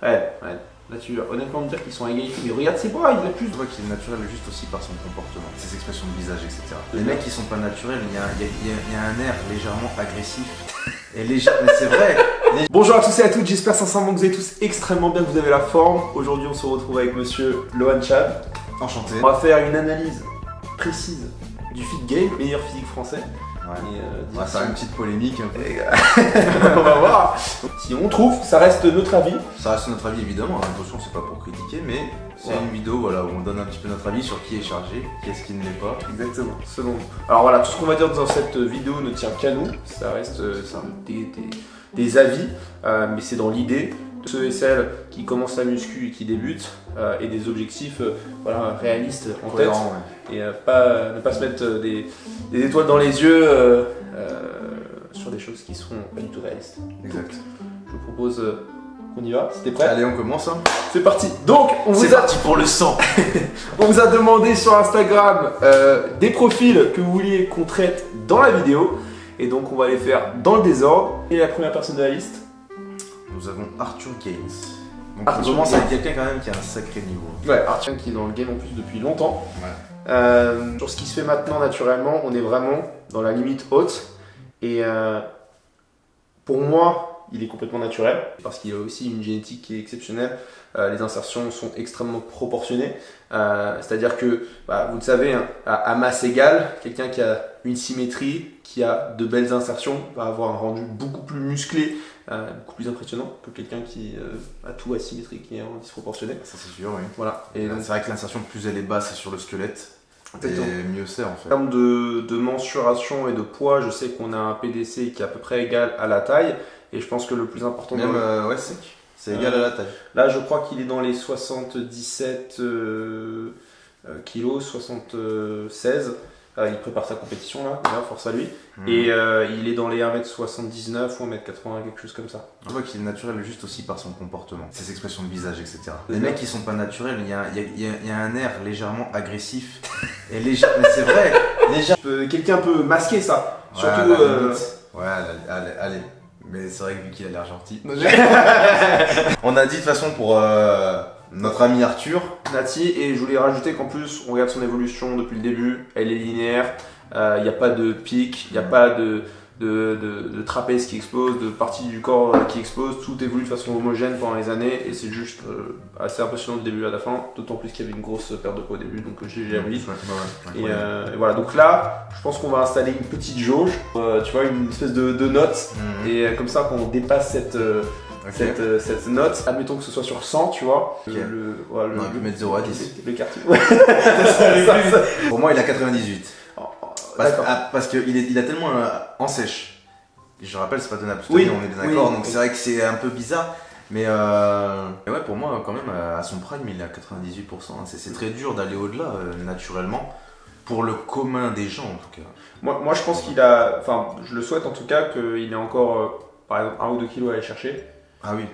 Ouais, ouais. Là, tu vas honnêtement me dire qu'ils sont à égalité, mais regarde ses bras, il a plus. Je vois qu'il est naturel juste aussi par son comportement, ses expressions de visage, etc. Les mecs qui sont pas naturels, il y a un air légèrement agressif. Et mais c'est vrai. Bonjour à tous et à toutes, j'espère sincèrement que vous allez tous extrêmement bien, que vous avez la forme. Aujourd'hui, on se retrouve avec monsieur Lohan Chad. Enchanté. On va faire une analyse précise du fit game, meilleur physique français. Ouais. Et, On va faire une petite polémique un peu. On va voir. Si on trouve, ça reste notre avis. Ça reste notre avis évidemment, attention c'est pas pour critiquer, mais c'est une vidéo voilà, où on donne un petit peu notre avis sur qui est chargé, qui est-ce qui ne l'est pas. Exactement, selon nous. Alors voilà, tout ce qu'on va dire dans cette vidéo ne tient qu'à nous. Ça reste des avis, mais c'est dans l'idée de ceux et celles qui commencent la muscu et qui débutent, et des objectifs voilà, réalistes en tête. Ouais. Et ne pas se mettre des étoiles dans les yeux sur des choses qui seront pas du tout réalistes. Exact. Je vous propose qu'on y va, c'était prêt? Allez on commence hein. C'est parti. Donc C'est parti pour le sang. on vous a demandé sur Instagram des profils que vous vouliez qu'on traite dans la vidéo. Et donc on va les faire dans le désordre. Et la première personne de la liste? Nous avons Arthur Gaines. Donc Arthur on commence Gaines. avec quelqu'un quand même qui a un sacré niveau. Ouais, Arthur qui est dans le game en plus depuis longtemps. Ouais. Sur ce qui se fait maintenant naturellement, on est vraiment dans la limite haute. Et pour moi, il est complètement naturel. Parce qu'il a aussi une génétique qui est exceptionnelle. Les insertions sont extrêmement proportionnées. C'est-à-dire que, vous le savez, hein, à masse égale, quelqu'un qui a une symétrie, qui a de belles insertions, va avoir un rendu beaucoup plus musclé, beaucoup plus impressionnant que quelqu'un qui a tout asymétrique et en disproportionné. Ça c'est sûr, oui. Voilà. Et donc, C'est vrai que l'insertion plus elle est basse sur le squelette, exactement. et mieux c'est en fait. En termes de mensuration et de poids, je sais qu'on a un PDC qui est à peu près égal à la taille. Et je pense que le plus important... Même, ouais, c'est égal à la taille. Là, je crois qu'il est dans les 77 kilos, 76. Il prépare sa compétition là, d'ailleurs, force à lui. Et il est dans les 1m79 ou 1m80, quelque chose comme ça. On voit qu'il est naturel juste aussi par son comportement, ses expressions de visage, etc. Les mecs qui sont pas naturels, il y a un air légèrement agressif. Et mais c'est vrai. Quelqu'un peut masquer ça. Ouais, Surtout... ouais, allez. Mais c'est vrai que vu qu'il a l'air gentil. On a dit de toute façon pour notre ami Arthur. Nati, et je voulais rajouter qu'en plus, on regarde son évolution depuis le début, elle est linéaire, il n'y a pas de pic, il n'y a pas de trapèze qui explose, de partie du corps qui explose, tout évolue de façon homogène pendant les années, et c'est juste assez impressionnant du début à la fin, d'autant plus qu'il y avait une grosse perte de poids au début, donc j'ai appris. Et voilà, donc là, je pense qu'on va installer une petite jauge, tu vois, une espèce de note, et comme ça, quand on dépasse cette note, admettons que ce soit sur 100, tu vois. Okay. On aurait pu mettre 0 à 10. Le quartier. Pour moi, il a 98. D'accord. Parce qu'il a tellement en sèche. Je rappelle, c'est pas donnable. Oui, on est bien d'accord, oui. Donc c'est vrai que c'est un peu bizarre. Mais ouais, pour moi, quand même, à son prime, il est à 98%. C'est très dur d'aller au-delà, naturellement. Pour le commun des gens, en tout cas. Moi je pense qu'il a. Enfin, je le souhaite en tout cas qu'il ait encore, par exemple, 1 ou 2 kilos à aller chercher. Ah oui.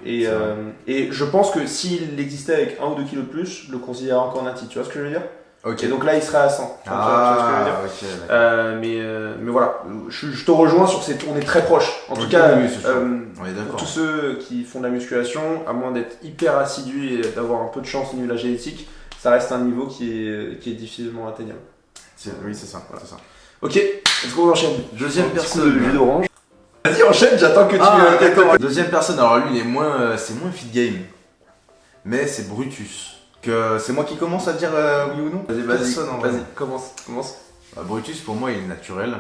Et je pense que s'il existait avec 1 ou 2 kilos de plus, je le considérerais encore Nati. Tu vois ce que je veux dire? Ok. Et donc là, il serait à 100. Tu vois ce que je veux dire? Ok. Mais voilà, je te rejoins sur ces. On est très proches. En tout Ok, cas, oui, c'est sûr. On est d'accord. pour tous ceux qui font de la musculation, à moins d'être hyper assidus et d'avoir un peu de chance au niveau de la génétique, ça reste un niveau qui est difficilement atteignable. Oui, c'est ça. Voilà. Ok, let's go, on enchaîne. Deuxième Un petit coup personne. de jus d'orange. Vas-y, enchaîne, j'attends que tu. D'accord. Deuxième personne, alors lui, il est c'est moins fit game. Mais c'est Brutus. C'est moi qui commence à dire oui ou non. Vas-y, commence. Brutus, pour moi, il est naturel.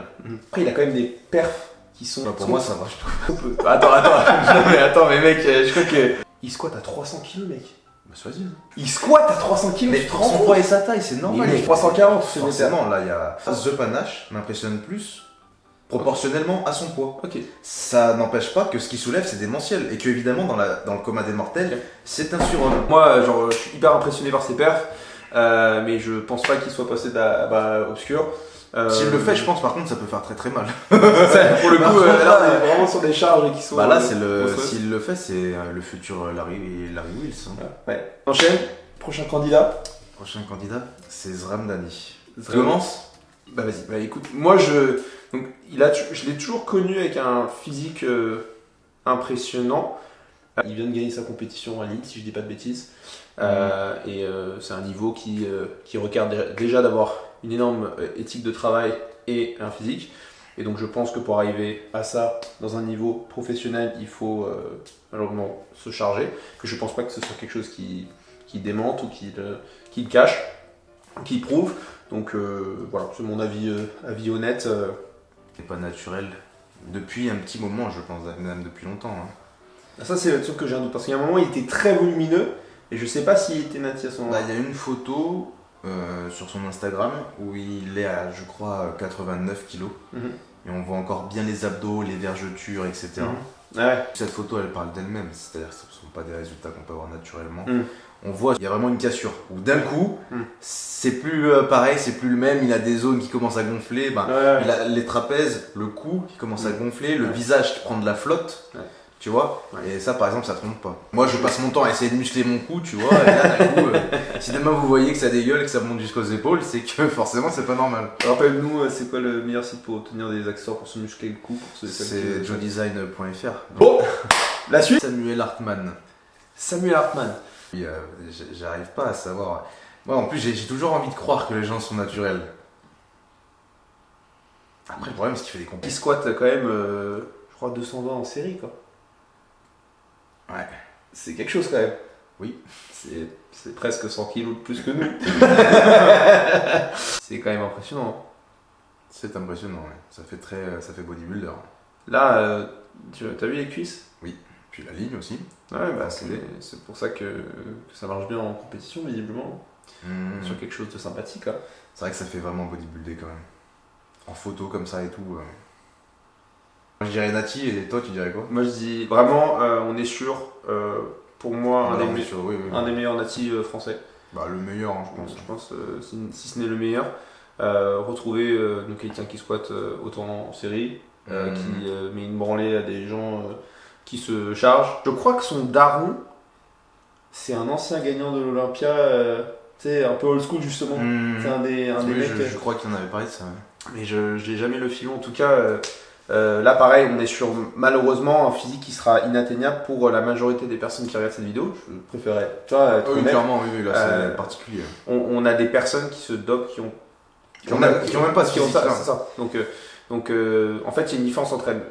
Après, il a quand même des perfs qui sont. Pour moi, ça va, je trouve. Attends, mais mec, je crois que. Il squatte à 300 kg, mec. Bah, sois-y. Il squatte à 300 kg, Mais pour son poids et sa taille, c'est normal. Il est 340, c'est forcément, là, il y a The Panache m'impressionne plus proportionnellement à son poids. Ok. Ça n'empêche pas que ce qu'il soulève, c'est démentiel. Et que, évidemment, dans le commun des mortels, c'est un surhomme. Moi, genre, je suis hyper impressionné par ses perfs, mais je pense pas qu'il soit passé obscur. S'il le fait, je pense par contre, ça peut faire très très mal. Pour le coup, là, on est vraiment sur des charges qui sont. Bah là, s'il le fait, c'est le futur Larry Wills. Hein. Ouais. Enchaîne. Prochain candidat. Prochain candidat, c'est Zramdani. Tu Zramdani. commences? Bah vas-y. Bah écoute, moi je l'ai toujours connu avec un physique impressionnant. Il vient de gagner sa compétition à Lille, si je dis pas de bêtises. C'est un niveau qui requiert déjà d'avoir une énorme éthique de travail et un physique. Et donc je pense que pour arriver à ça dans un niveau professionnel, il faut malheureusement se charger. Que je pense pas que ce soit quelque chose qui démente ou qui le cache, qui prouve. Donc voilà, c'est mon avis honnête. C'est pas naturel depuis un petit moment, je pense, même depuis longtemps. Ça c'est le truc que j'ai un doute, parce qu'il y a un moment il était très volumineux et je sais pas s'il était nati à ce moment-là. Il y a une photo sur son Instagram où il est à, je crois, 89 kilos. Et on voit encore bien les abdos, les vergetures, etc. Ouais. Cette photo, elle parle d'elle-même, c'est-à-dire que ce ne sont pas des résultats qu'on peut avoir naturellement. On voit qu'il y a vraiment une cassure, où d'un coup, c'est plus pareil, c'est plus le même, il a des zones qui commencent à gonfler, il a les trapèzes, le cou qui commence à gonfler, le visage qui prend de la flotte. Tu vois, et ça par exemple ça trompe pas. Moi je passe mon temps à essayer de muscler mon cou, tu vois, et là d'un coup, si demain vous voyez que ça dégueule et que ça monte jusqu'aux épaules, c'est que forcément c'est pas normal. Rappelle-nous, c'est quoi le meilleur site pour obtenir des accessoires pour se muscler le cou? C'est joedesign.fr. Bon, la suite. Samuel Hartmann. Oui, j'arrive pas à savoir. Moi en plus j'ai toujours envie de croire que les gens sont naturels. Après le problème c'est qu'il fait des compétitions. Il squatte quand même, je crois 200 ans en série quoi. Ouais. C'est quelque chose quand même. Oui. C'est presque 100 kilos de plus que nous. C'est quand même impressionnant. C'est impressionnant, ouais. Ça fait bodybuilder. Là, t'as vu les cuisses? Oui. Puis la ligne aussi. Ouais, c'est pour ça que ça marche bien en compétition, visiblement. Sur quelque chose de sympathique. Hein. C'est vrai que ça fait vraiment bodybuilder quand même. En photo comme ça et tout. Moi je dirais Nati, et toi tu dirais quoi? Moi je dis vraiment, on est sûr, pour moi, un des meilleurs Nati français. Bah, le meilleur, hein, je pense. Je pense, si ce n'est le meilleur. Retrouver quelqu'un qui squatte autant en série, qui met une branlée à des gens qui se chargent. Je crois que son daron, c'est un ancien gagnant de l'Olympia, tu sais, un peu old school justement. C'est un des mecs. Je crois qu'il en avait parlé de ça. Mais je n'ai jamais le filon. En tout cas, là pareil, on est sur malheureusement un physique qui sera inatteignable pour la majorité des personnes qui regardent cette vidéo. Je préférais, tu vois, être honnête. Clairement, oui, là c'est particulier. On a des personnes qui se dopent, qui ont même pas ce physique là. C'est ça. Donc en fait, il y a une différence entre elles.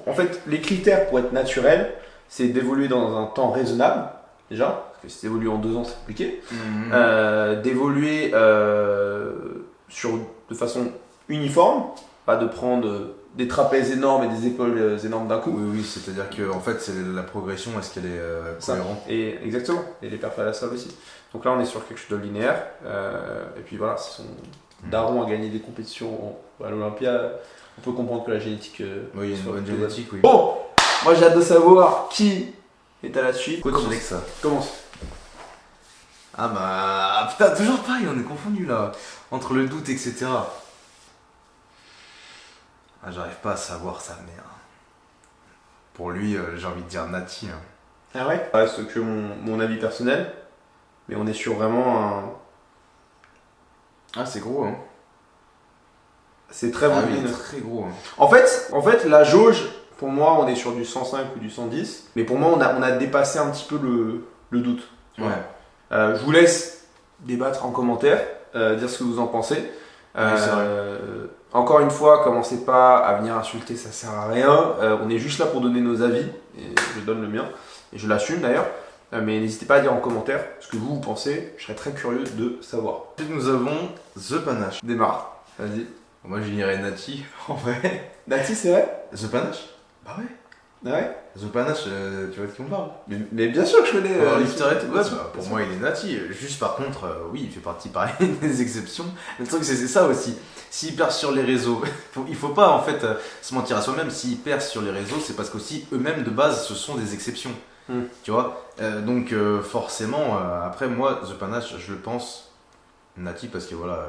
En fait, les critères pour être naturel, c'est d'évoluer dans un temps raisonnable, déjà, parce que si tu évolues en 2 ans, c'est compliqué. D'évoluer de façon uniforme, pas de prendre des trapèzes énormes et des épaules énormes d'un coup. Oui, c'est-à-dire que en fait, c'est la progression, est-ce qu'elle est cohérente? Et exactement, et les perfs à la salle aussi. Donc là, on est sur quelque chose de linéaire. Et puis voilà, si son daron a gagné des compétitions à l'Olympia, on peut comprendre que la génétique. Oui, il y a une bonne génétique, oui. Bon, moi j'ai hâte de savoir qui est à la suite. Coach Alexa. Commence. Ah bah, putain, toujours pareil, on est confondu là, entre le doute, etc. Ah, j'arrive pas à savoir sa mère. Pour lui, j'ai envie de dire Nati. Ah ouais? Ça reste que mon avis personnel, mais on est sur vraiment un. Ah, c'est gros, hein. C'est très volumineux. Très gros. Hein. En fait, la jauge, pour moi, on est sur du 105 ou du 110, mais pour moi, on a dépassé un petit peu le doute. Ouais. Je vous laisse débattre en commentaire, dire ce que vous en pensez. Oui, c'est vrai. Encore une fois, commencez pas à venir insulter, ça sert à rien. On est juste là pour donner nos avis, et je donne le mien, et je l'assume d'ailleurs. Mais n'hésitez pas à dire en commentaire ce que vous pensez, je serais très curieux de savoir. Ensuite, nous avons The Panache. Démarre, vas-y. Moi, j'irais Nati, en vrai. Nati, c'est vrai? The Panache? Bah ouais. Ah ouais? The Panache, tu vois de qui on parle? Mais bien sûr que je connais. Lifter et tout. Ouais, pour moi, il est Nati. Juste par contre, oui, il fait partie pareil des exceptions. Le truc, c'est ça aussi. S'il perce sur les réseaux, il faut pas en fait se mentir à soi-même. S'il perce sur les réseaux, c'est parce qu'aussi eux-mêmes de base, ce sont des exceptions. Tu vois, donc forcément, après moi, The Panache, je le pense Nati parce que voilà,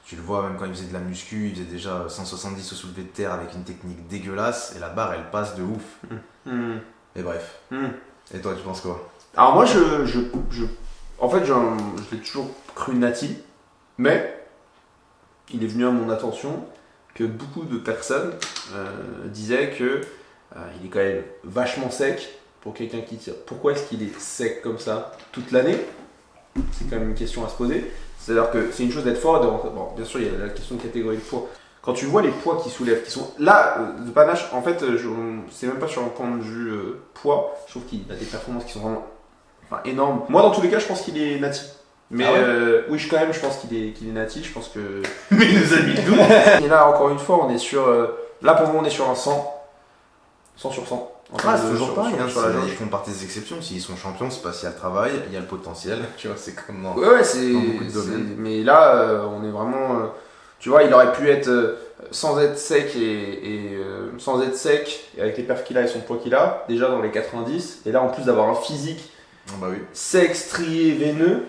tu le vois même quand il faisait de la muscu, il faisait déjà 170 au soulevé de terre avec une technique dégueulasse et la barre elle passe de ouf. Et bref. Et toi, tu penses quoi? Alors moi, en fait, je l'ai toujours cru Nati, mais il est venu à mon attention que beaucoup de personnes disaient que il est quand même vachement sec. pour quelqu'un qui tire. Pourquoi est-ce qu'il est sec comme ça toute l'année? C'est quand même une question à se poser. C'est-à-dire que c'est une chose d'être fort et de rentrer. Bon, bien sûr, il y a la question de catégorie de poids. Quand tu vois les poids qu'il soulève, qui sont là, de panache, en fait, c'est même pas sur un point de vue poids. Je trouve qu'il a des performances qui sont vraiment énormes. Moi, dans tous les cas, je pense qu'il est nati. Mais Ah ouais oui, quand même, je pense qu'il est nati. Je pense que. Mais il nous a mis le doute. Et là, encore une fois, on est sur. Là, pour moi, on est sur un 100 sur 100. Ah, c'est toujours pareil, sur la jauge. ils font partie des exceptions. S'ils sont champions, c'est parce qu'il y a le travail, il y a le potentiel. Tu vois, c'est comme dans. Ouais, c'est. dans beaucoup de domaines. Mais là, on est vraiment. Tu vois, il aurait pu être sans être sec sans être sec, et avec les perfs qu'il a et son poids qu'il a, déjà dans les 90. Et là, en plus d'avoir un physique Ah bah oui. sec, strié, veineux.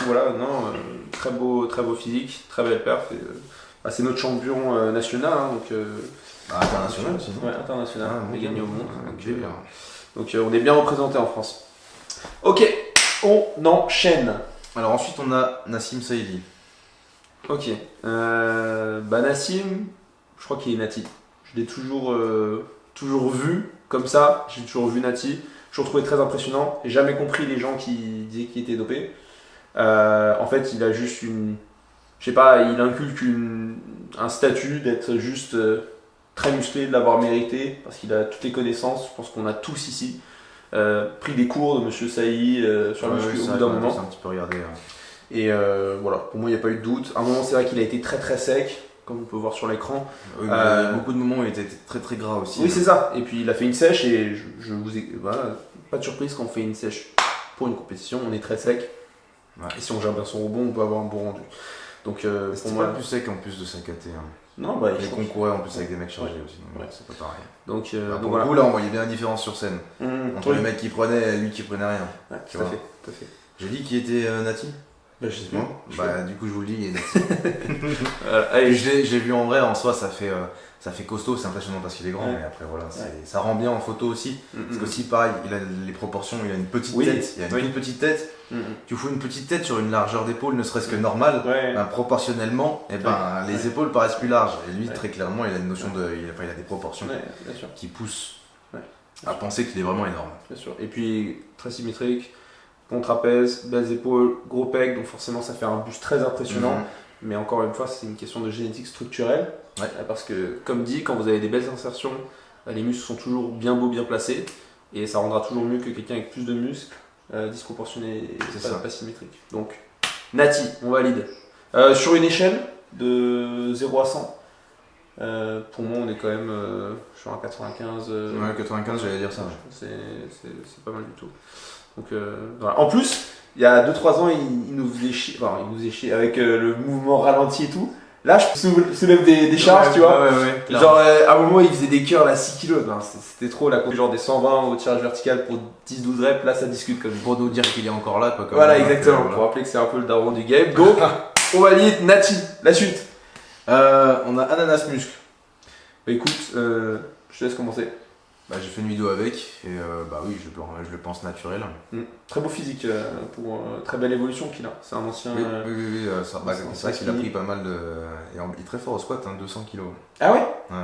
Voilà, non, très beau physique, très belle perf. Et, c'est notre champion national, hein, donc. International aussi, non? Ouais, international, Ah, on est gagné au monde. Donc, Donc on est bien représenté en France. Ok, on enchaîne. alors ensuite, on a Nassim Saïdi. Ok, Nassim, je crois qu'il est nati. Je l'ai toujours vu comme ça, j'ai toujours vu nati. Je l'ai trouvé très impressionnant. J'ai jamais compris les gens qui disaient qu'il était dopé. En fait, il a juste je sais pas, il inculque un statut d'être juste très musclé, de l'avoir mérité, parce qu'il a toutes les connaissances. Je pense qu'on a tous ici pris des cours de Monsieur Saïdi sur le muscu au bout d'un moment. C'est un petit peu regardé. Et voilà, pour moi, il n'y a pas eu de doute. À un moment, c'est vrai qu'il a été très très sec, comme on peut voir sur l'écran. Oui, mais il y a beaucoup de moments où il était très très gras aussi. Oui, c'est ça. Et puis, il a fait une sèche et je vous ai. Voilà, pas de surprise quand on fait une sèche pour une compétition, on est très sec. Ouais. Et si on gère bien son rebond, on peut avoir un bon rendu. Donc, pour C'était moi. pas plus sec en plus de sa KT. Hein. Non, Il concourait en plus avec des mecs chargés aussi, donc Ouais. c'est pas pareil. Donc, Pour voilà. le coup, là, on voyait bien la différence sur scène. Entre Oui. les mecs qui prenaient et lui qui prenait rien. Ouais, Tu tout à vois. fait, tout à fait. J'ai dit qu'il était Nati. Bah, je sais Non Bah, du coup, je vous le dis, il est Nati. allez, J'ai vu en vrai, en soi, ça fait costaud, c'est impressionnant parce qu'il est grand, Ouais. mais après, voilà, ça rend bien en photo aussi. Parce qu'aussi, pareil, il a les proportions, il a une petite Oui. tête, il a une toute petite tête. Tu fous une petite tête sur une largeur d'épaule, ne serait-ce que normale. Ouais. Ben, proportionnellement, les épaules paraissent plus larges. Et lui, Ouais. très clairement, il a une notion de. Il a des proportions Ouais, bien sûr. qui poussent Ouais. à penser qu'il est vraiment énorme. Bien sûr. Et puis, très symétrique, bon trapèze, belles épaules, gros pec, donc forcément, ça fait un buste très impressionnant. Mais encore une fois, c'est une question de génétique structurelle. Ouais. Parce que, comme dit, quand vous avez des belles insertions, les muscles sont toujours bien beaux, bien placés. Et ça rendra toujours mieux que quelqu'un avec plus de muscles, disproportionné et C'est ça. pas symétrique. Donc, Nati, on valide. Sur une échelle de 0 à 100, pour moi, on est quand même sur un 95. Ouais, 95, j'allais dire ça. C'est pas mal du tout. Donc, voilà. En plus, il y a 2-3 ans, il nous faisait chier, avec le mouvement ralenti et tout. Là, je soulève des charges, tu vois. Ouais, Genre, à un moment, il faisait des curls à 6 kg. C'était trop là. Genre des 120 au tirage vertical pour 10-12 reps. Là, ça discute comme Pour nous dire qu'il est encore là, quoi. voilà, exactement. Pour rappeler que c'est un peu le daron du game. Donc, on valide Nati. La suite. On a Ananas Muscle. Bah, écoute, je te laisse commencer. Bah, j'ai fait une vidéo avec, et bah oui, je le pense naturel. Très beau physique, pour très belle évolution qu'il a. C'est un ancien. Oui, c'est vrai c'est qu'il a fini. pris pas mal de. Et il est très fort au squat, hein, 200 kg. Ah ouais? Ouais.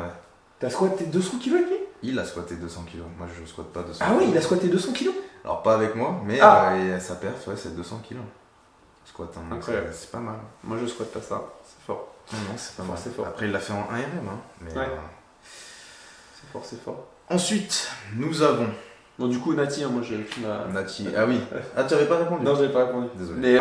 T'as squatté 200 kg avec lui? Il a squatté 200 kg. Moi, je squatte pas 200 Ah ouais, kg. il a squatté 200 kg? Alors, pas avec moi, mais Ah. et sa perf, ouais, c'est 200 kg. Squat, hein, donc Incroyable. c'est pas mal. Moi, je squatte pas ça. C'est fort. Non, c'est pas Fort, mal. c'est fort. Après, il l'a fait en 1RM, hein. Mais, Ouais. C'est fort, c'est fort. Ensuite, nous avons Bon, du coup, Nati, hein, moi, tu m'as. Nati. Ah oui. Ah, tu avais pas répondu? Non, j'avais pas répondu. Désolé. Mais.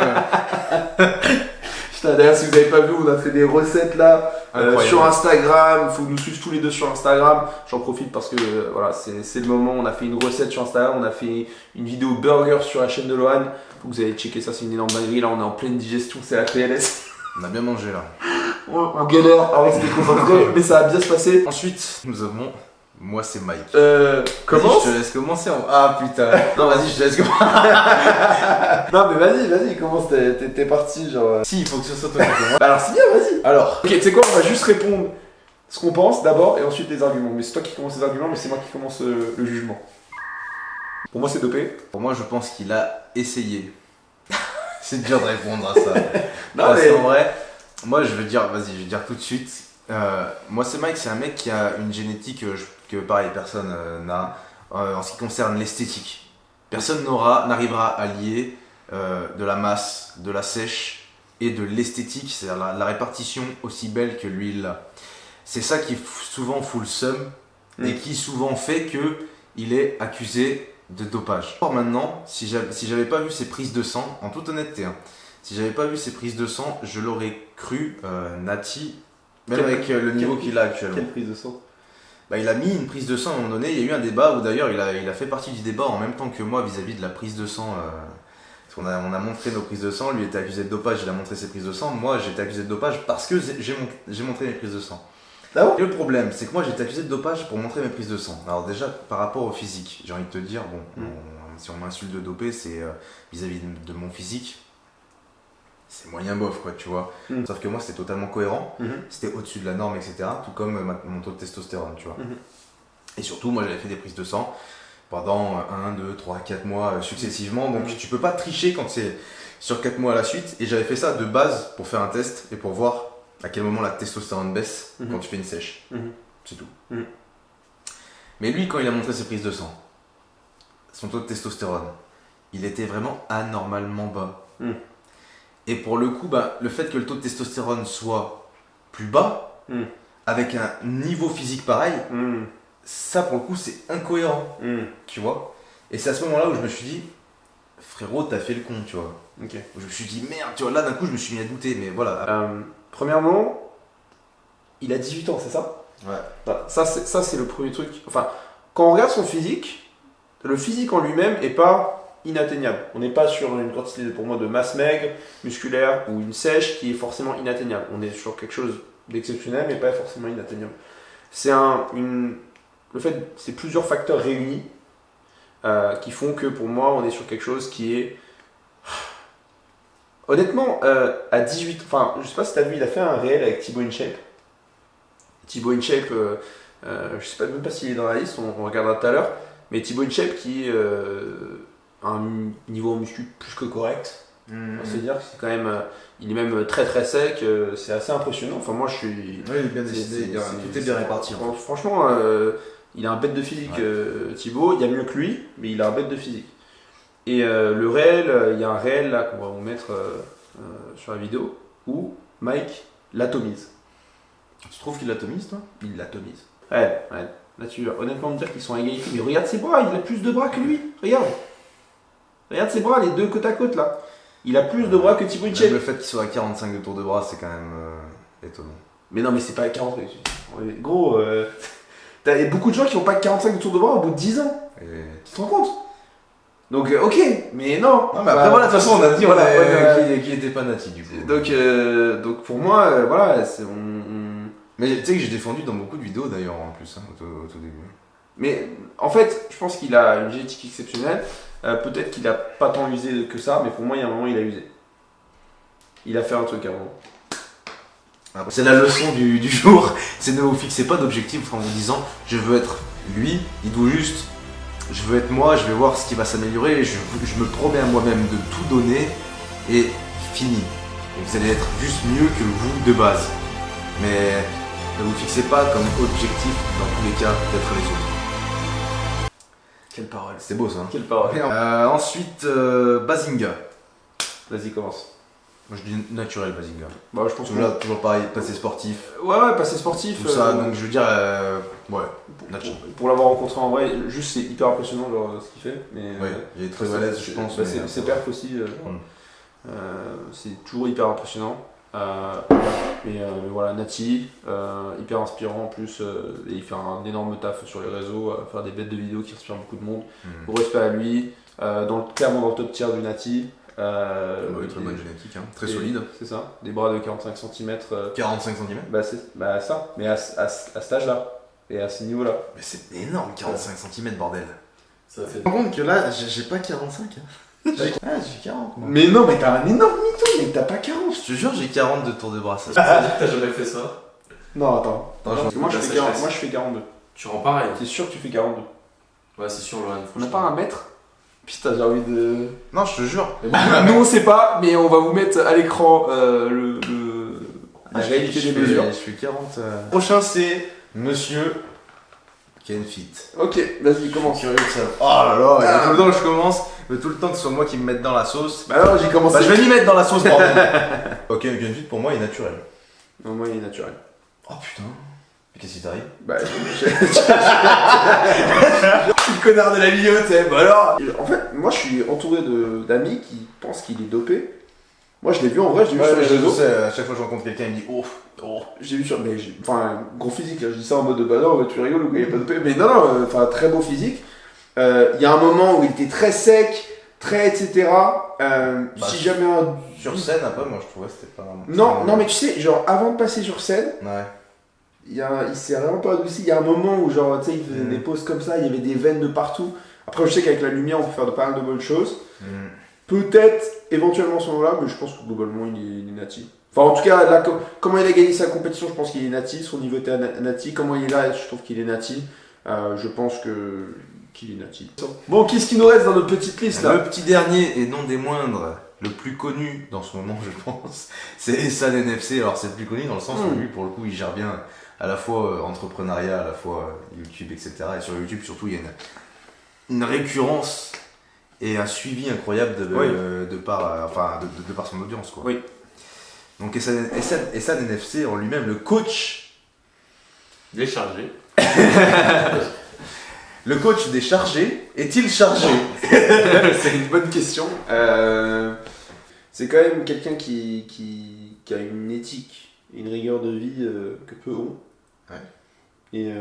Putain, d'ailleurs, si vous n'avez pas vu, on a fait des recettes là Incroyable. sur Instagram. Il faut nous suivre tous les deux sur Instagram. J'en profite parce que voilà, c'est le moment. On a fait une recette sur Instagram. On a fait une vidéo burger sur la chaîne de Lohan. Faut que vous allez checker ça, c'est une énorme dinguerie. Là, on est en pleine digestion, c'est la PLS. On a bien mangé là. On galère à rester concentré, mais ça va bien se passer. Ensuite, nous avons. Moi, c'est Mike. Comment Vas-y, je te laisse commencer. Ah putain. Non, vas-y, je te laisse commencer. Non, mais vas-y, commence. T'es parti, genre. Si, il faut que ce soit toi qui commence. Bah, alors, c'est bien, vas-y. Alors, Ok, tu sais quoi, on va juste répondre ce qu'on pense d'abord et ensuite les arguments. Mais c'est toi qui commence les arguments, mais c'est moi qui commence le jugement. Pour moi, c'est dopé. pour moi, je pense qu'il a essayé. C'est dur de répondre à ça. Non, Parce mais. qu'en vrai, moi, je vais dire tout de suite. Moi, c'est Mike, c'est un mec qui a une génétique que pareil, personne n'a. en ce qui concerne l'esthétique. Personne n'arrivera à lier de la masse, de la sèche et de l'esthétique, c'est-à-dire la répartition aussi belle que lui il l'a. C'est ça qui souvent fout le seum et qui souvent fait qu'il est accusé de dopage. Or maintenant, si j'avais pas vu ses prises de sang, en toute honnêteté, hein, si j'avais pas vu ses prises de sang, je l'aurais cru Nati, même avec le niveau qu'il a actuellement. Quelle prise de sang? Bah, il a mis une prise de sang à un moment donné, il y a eu un débat où d'ailleurs il a fait partie du débat en même temps que moi vis-à-vis de la prise de sang. Parce qu'on on a montré nos prises de sang, lui était accusé de dopage, il a montré ses prises de sang, moi j'étais accusé de dopage parce que j'ai montré mes prises de sang. Ah bon? Et le problème, c'est que moi j'ai été accusé de dopage pour montrer mes prises de sang. Alors déjà, par rapport au physique, j'ai envie de te dire, bon, si on m'insulte de doper, c'est vis-à-vis de mon physique, c'est moyen bof quoi, tu vois. Sauf que moi c'était totalement cohérent, c'était au-dessus de la norme, etc. Tout comme mon taux de testostérone, tu vois. Et surtout, moi j'avais fait des prises de sang pendant 1, 2, 3, 4 mois successivement, donc tu peux pas tricher quand c'est sur 4 mois à la suite. Et j'avais fait ça de base pour faire un test et pour voir à quel moment la testostérone baisse quand tu fais une sèche. C'est tout. Mais lui, quand il a montré ses prises de sang, son taux de testostérone, il était vraiment anormalement bas. Et pour le coup, bah, le fait que le taux de testostérone soit plus bas, avec un niveau physique pareil, ça pour le coup c'est incohérent, tu vois. Et c'est à ce moment-là où je me suis dit, frérot, t'as fait le con, tu vois. Je me suis dit, merde, tu vois, là d'un coup je me suis mis à douter, mais voilà. Premièrement, il a 18 ans, c'est ça? Ouais. Ça c'est le premier truc. Enfin, quand on regarde son physique, le physique en lui-même est pas inatteignable. On n'est pas sur une quantité pour moi de masse maigre, musculaire ou une sèche qui est forcément inatteignable. On est sur quelque chose d'exceptionnel mais pas forcément inatteignable. C'est c'est plusieurs facteurs réunis qui font que pour moi on est sur quelque chose qui est honnêtement à 18, enfin je sais pas si tu as vu, il a fait un réel avec Thibaut InShape. Thibaut InShape, je sais pas même pas s'il est dans la liste, on regardera tout à l'heure, mais Thibaut InShape qui a un niveau muscu plus que correct. On sait dire que c'est quand même, il est même très très sec, c'est assez impressionnant. Enfin moi je suis. Oui, il est bien décidé, tout est bien réparti. Franchement, il a un bête de physique, Thibaut. Il y a mieux que lui, mais il a un bête de physique. Et le réel, il y a un réel là qu'on va vous mettre sur la vidéo où Mike l'atomise. Tu trouves qu'il l'atomise, toi? Il l'atomise. Ouais. Là tu vas honnêtement me dire qu'ils sont à égalité, mais regarde ses bras, il a plus de bras que lui. Regarde ses bras, les deux côte à côte là. Il a plus de bras que Thibaut InShape. Le fait qu'il soit à 45 de tour de bras, c'est quand même étonnant. Mais non, mais c'est pas à 40. Gros, t'as beaucoup de gens qui n'ont pas 45 de tour de bras au bout de 10 ans. Tu te rends compte? Donc, ok, mais non. Non, mais après, voilà, de toute façon, on a dit qu'il était pas Nati du coup. Donc pour moi, voilà, Mais tu sais que j'ai défendu dans beaucoup de vidéos d'ailleurs en plus, hein, au tout début. Mais en fait, je pense qu'il a une génétique exceptionnelle. Peut-être qu'il a pas tant usé que ça, mais pour moi, il y a un moment, il a usé. Il a fait un truc à un moment. C'est la leçon du jour, c'est ne vous fixez pas d'objectif en vous disant je veux être lui, dites-vous juste je veux être moi, je vais voir ce qui va s'améliorer, je me promets à moi-même de tout donner et fini. Et vous allez être juste mieux que vous de base. Mais ne vous fixez pas comme objectif dans tous les cas d'être les autres. Quelle parole. C'est beau ça. Hein. Quelle parole. Ensuite, Bazinga. Vas-y, commence. Moi je dis naturel Bazinga. Bah, je pense que là, toujours pareil, passé sportif. Ouais, passé sportif. Tout ça, donc je veux dire, ouais, naturel. Pour l'avoir rencontré en vrai, juste c'est hyper impressionnant genre, ce qu'il fait. Mais, ouais, il est très à l'aise, je pense. Bah, ses perfs aussi, c'est toujours hyper impressionnant. Mais voilà, Nati, hyper inspirant en plus, et il fait un énorme taf sur les réseaux, faire des bêtes de vidéos qui inspirent beaucoup de monde. Au respect à lui, clairement dans le top tier du Nati. Très bonne génétique, hein. Très solide. C'est ça, des bras de 45 cm. 45 cm Bah ça, mais à cet âge-là, et à ce niveau-là. Mais c'est énorme, 45 cm, bordel. Ça fait... Tu te rends compte que là, j'ai pas 45. Hein. J'ai 40. Moi. Mais non, mais t'as un énorme mytho, mais t'as pas 40. Je te jure, j'ai 40 de tour de bras. Ça. T'as jamais fait ça? Non, attends. Parce que moi, je fais 42. Tu rends pareil. C'est sûr que tu fais 42. Ouais, c'est sûr, Laurent. On n'a pas un mètre? Putain, j'ai envie de. Non, je te jure. Nous, on sait pas, mais on va vous mettre à l'écran la réalité des mesures. Je fais 40. Prochain, c'est Monsieur Kenfit. Ok, vas-y, commence. Curieux de savoir. Oh là là, il y a tout le temps que je commence, mais tout le temps que ce soit moi qui me mette dans la sauce. Bah alors, j'ai commencé. Bah je vais m'y mettre dans la sauce, pardon. Ok, Kenfit pour moi il est naturel. Non, moi, il est naturel. Oh putain. Qu'est-ce qui t'arrive? Bah, je suis le connard de la vidéo, tu sais. Bah alors. En fait, moi, je suis entouré d'amis qui pensent qu'il est dopé. Moi, je l'ai vu en vrai, je l'ai vu sur les je réseaux. sais, à chaque fois que je rencontre quelqu'un, il me dit oh. J'ai vu sur. Mais enfin, gros physique, là, je dis ça en mode de bah non, tu rigoles ou il est pas dopé. Mais non, non, enfin, très beau physique. Il y a un moment où il était très sec, très etc. Si jamais un. Sur scène, après, moi je trouvais que c'était pas. Non, non, mais tu sais, genre, avant de passer sur scène. Ouais. Il s'est vraiment pas adouci. Il y a un moment où, genre, tu sais, il faisait des pauses comme ça, il y avait des veines de partout. Après, je sais qu'avec la lumière, on peut faire pas mal de bonnes choses. Peut-être, éventuellement, ce moment-là, mais je pense que globalement, il est nati. Enfin, en tout cas, là, comment il a gagné sa compétition, je pense qu'il est nati. Son niveau était nati. Comment il est là, je trouve qu'il est nati. Je pense qu'il est nati. Bon, qu'est-ce qu'il nous reste dans notre petite liste là? Le petit dernier, et non des moindres, le plus connu dans ce moment, je pense, c'est Essan NFC. Alors, c'est le plus connu dans le sens où lui, pour le coup, il gère bien à la fois entrepreneuriat, à la fois YouTube, etc. Et sur YouTube, surtout, il y a une récurrence et un suivi incroyable de par son audience, quoi. Oui. Donc, Essan NFC en lui-même, le coach. Déchargé. Le coach des chargés est-il chargé? C'est une bonne question. C'est quand même quelqu'un qui a une éthique, une rigueur de vie que peu ont. Ouais. Et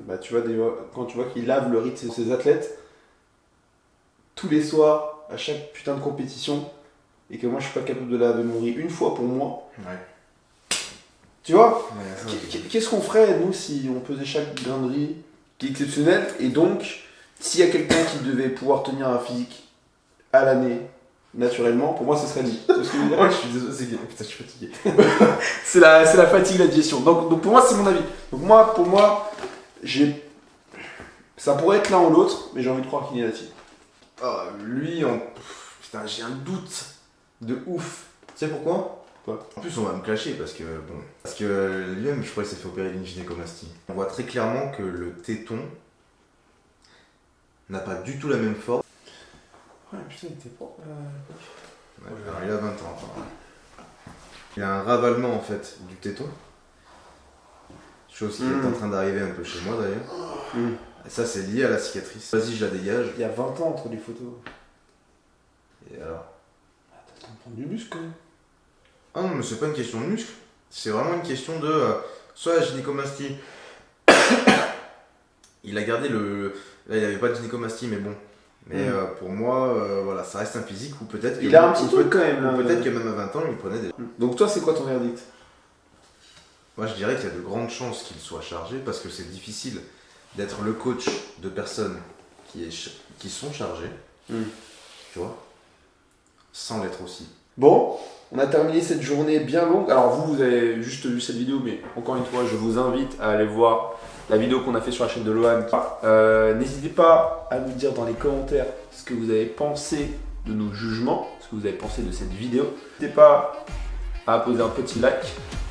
bah, tu vois, quand tu vois qu'il lave le riz de ses athlètes tous les soirs, à chaque putain de compétition, et que moi je suis pas capable de laver mon riz une fois pour moi. Ouais. Tu vois, Ouais, qu'est-ce qu'on ferait nous si on pesait chaque grain de riz qui est exceptionnel, et donc s'il y a quelqu'un qui devait pouvoir tenir un physique à l'année naturellement, pour moi ce serait lui. Tu vois ce que je veux dire? Ouais, je suis désolé, putain, je suis fatigué. c'est la fatigue, la digestion. Donc pour moi c'est mon avis. Donc pour moi, ça pourrait être l'un ou l'autre, mais j'ai envie de croire qu'il est là-dessus. Lui, putain, j'ai un doute de ouf. Tu sais pourquoi? En plus, on va me clasher parce que lui-même, je crois qu'il s'est fait opérer d'une gynécomastie. On voit très clairement que le téton n'a pas du tout la même forme. Ouais, putain, il était pas. Ouais, alors, il a 20 ans. Enfin. Il a un ravalement en fait du téton. Chose qui est en train d'arriver un peu chez moi d'ailleurs. Et ça, c'est lié à la cicatrice. Vas-y, je la dégage. Il y a 20 ans entre les photos. Et alors? T'as le temps de prendre du muscle quand même. Ah non, mais c'est pas une question de muscle. C'est vraiment une question de. Soit la gynécomastie. Il a gardé le. Là, il avait pas de gynécomastie, mais bon. Mais pour moi, voilà, ça reste un physique où peut-être. Il a un petit truc quand même. Ou peut-être que même à 20 ans, il prenait des. Donc toi, c'est quoi ton verdict? Moi, je dirais qu'il y a de grandes chances qu'il soit chargé parce que c'est difficile d'être le coach de personnes qui sont chargées. Tu vois? Sans l'être aussi. Bon, on a terminé cette journée bien longue. Alors vous avez juste vu cette vidéo, mais encore une fois, je vous invite à aller voir la vidéo qu'on a fait sur la chaîne de Lohan. N'hésitez pas à nous dire dans les commentaires ce que vous avez pensé de nos jugements, ce que vous avez pensé de cette vidéo. N'hésitez pas à poser un petit like,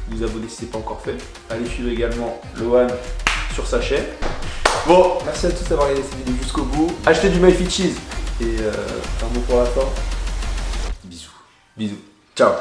vous abonner si ce n'est pas encore fait. Allez suivre également Lohan sur sa chaîne. Bon, merci à tous d'avoir regardé cette vidéo jusqu'au bout. Achetez du MyFit Cheese et un mot pour la fin. Bisous. Bisous. Ciao.